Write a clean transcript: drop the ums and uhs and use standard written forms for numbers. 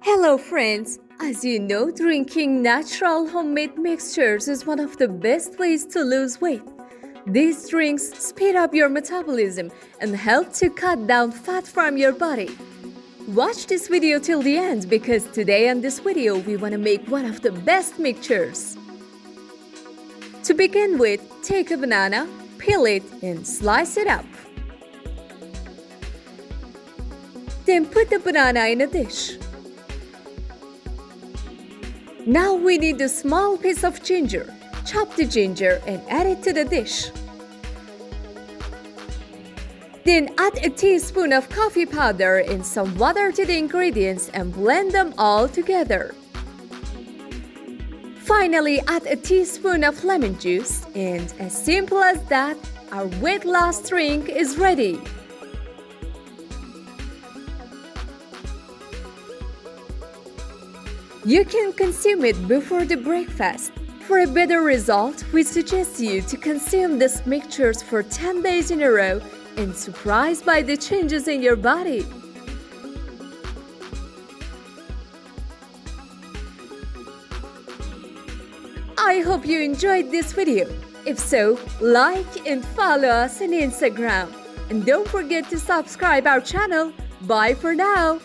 Hello friends! As you know, drinking natural homemade mixtures is one of the best ways to lose weight. These drinks speed up your metabolism and help to cut down fat from your body. Watch this video till the end because today on this video we want to make one of the best mixtures. To begin with, take a banana, peel it and slice it up. Then put the banana in a dish. Now we need a small piece of ginger. Chop the ginger and add it to the dish. Then add a teaspoon of coffee powder and some water to the ingredients and blend them all together. Finally, add a teaspoon of lemon juice and as simple as that, our weight loss drink is ready. You can consume it before the breakfast. For a better result, we suggest you to consume these mixtures for 10 days in a row and surprised by the changes in your body. I hope you enjoyed this video. If so, like and follow us on Instagram. And don't forget to subscribe our channel. Bye for now.